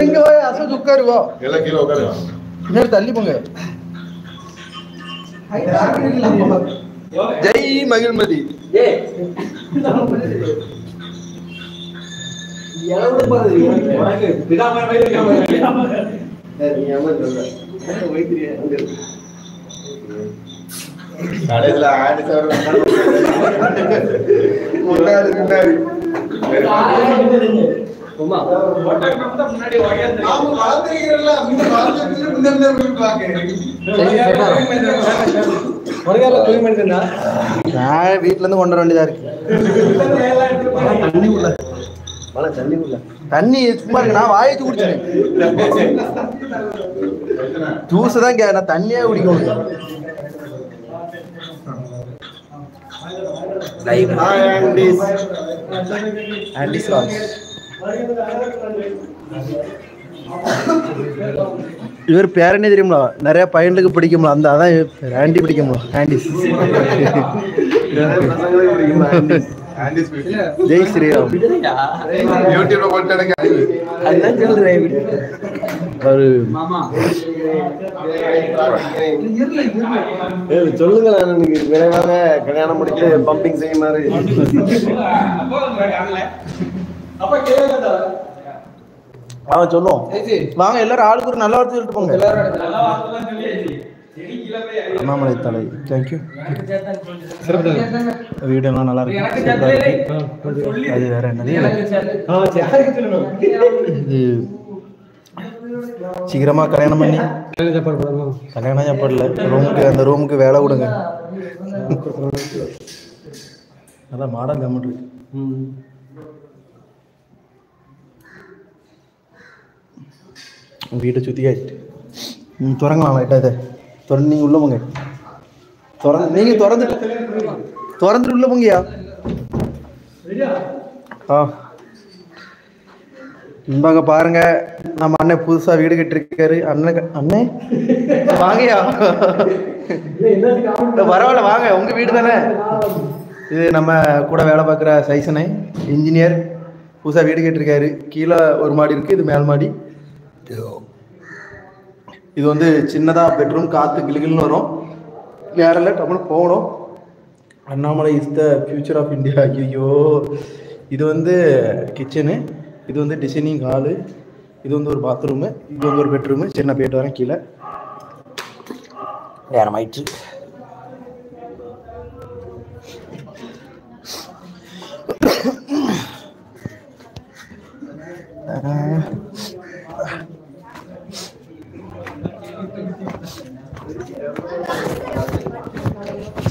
நீங்க போய் அசோக் உட்காருவோ எல்லாம் கீழே உட்காருவா இன்னொரு தள்ளி போங்க. ஜெய் மகிழ்மதி. கடைசில ஆடு முன்னாடி வீட்டுல இருந்து கொண்டு வர வேண்டியதா இருக்கு. தண்ணி சும்மா இருக்கு. நான் வாயிச்சு குடிச்சேன். ஜூஸ் தான் நான் தண்ணியே குடிக்கணும். இவர் பேர் என்ன தெரியுமா? நிறைய பையனுக்கு பிடிக்கும்ல, அந்த அதான் ஆண்டி பிடிக்கும்ல. ஆண்டிஸ். ஜெய் ஸ்ரீராம். சொல்லுங்களா, எனக்கு விரைவாக கல்யாணம் முடிச்சு பம்பிங் செய்ய மாதிரி. சொல்லுவோம் வாங்க எல்லாரும். ஆளுக்கு ஒரு நல்ல வார்த்தை சொல்லிட்டு போங்க. அண்ணாமலை தலை. தேங்க்யூ. வீடெல்லாம் நல்லா இருக்கு. அது வேற என்னது, இது சீக்கிரமா கல்யாணம் பண்ணி கல்யாணம் சாப்பாடுல ரூமுக்கு, அந்த ரூமுக்கு வேலை கொடுங்க. அதான் மாடல் கமெண்ட் இருக்கு. வீட்டை சுற்றி ஆயிட்டு திறங்கலாம் லைட்டாக. இதை திறந்து நீங்கள் உள்ள போங்க. நீங்கள் திறந்துட்டு உள்ள போங்கயா. இன்பாங்க பாருங்க, நம்ம அண்ணன் புதுசா வீடு கட்டிருக்காரு. அண்ணே வாங்கயா. பரவாயில்ல வாங்க, உங்க வீடு தானே இது. நம்ம கூட வேலை பார்க்குற சைசனே இன்ஜினியர் புதுசா வீடு கட்டிருக்காரு. கீழே ஒரு மாடி இருக்கு, இது மேல் மாடி. இது வந்து சின்னதா பெட்ரூம். காற்று கிளிகிள்னு வரும். நேரில் டப்புனு போகணும். Annamalai is the future of India. ஐயோ, இது வந்து கிச்சனு, இது வந்து டிசைனிங் ஹாலு, இது வந்து ஒரு பாத்ரூமு, இது வந்து ஒரு பெட்ரூமு. சரி நான் போயிட்டு வரேன் கீழே. நேரம் ஆயிடுச்சு.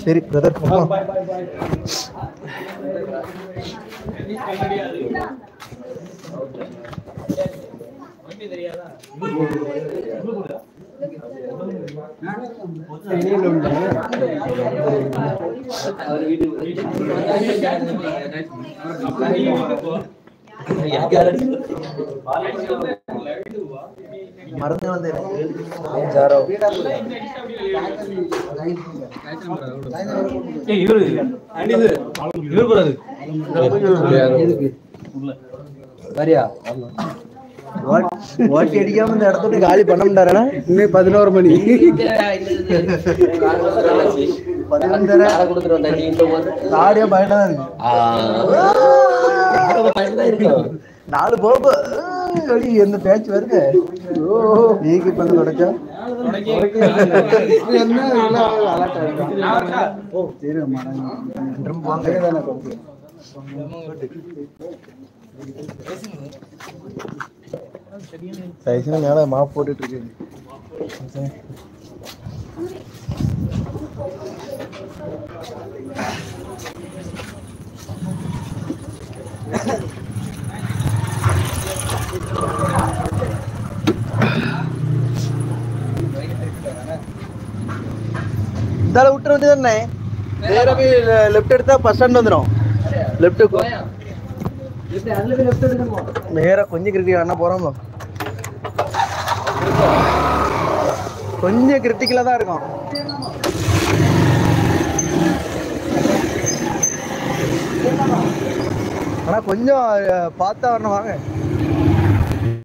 சரி பிரதர், மறந்து வந்து ஓட்டி அடிக்காம இந்த இடத்துல காலி பண்ண முடியாதுன்னா இன்னும் 11 மணி. 4 போப்பு எந்த பேச்சு வருது. நீக்கு இப்ப தொடச்சா சைஸ்ல மேல மாப் போட்டுட்டு இருக்கு. இதால விட்டு வந்து தானே நேரா போய் லெஃப்ட் எடுத்தா பஸ் ஸ்டாண்ட் வந்துடும். லெஃப்ட் நேரா கொஞ்சம் கிரிட்டிக்கல் அண்ணா போறோம். கொஞ்சம் கிரிட்டிக்கலா தான் இருக்கும். ஆனா கொஞ்சம் பார்த்தா வரணும் வாங்க.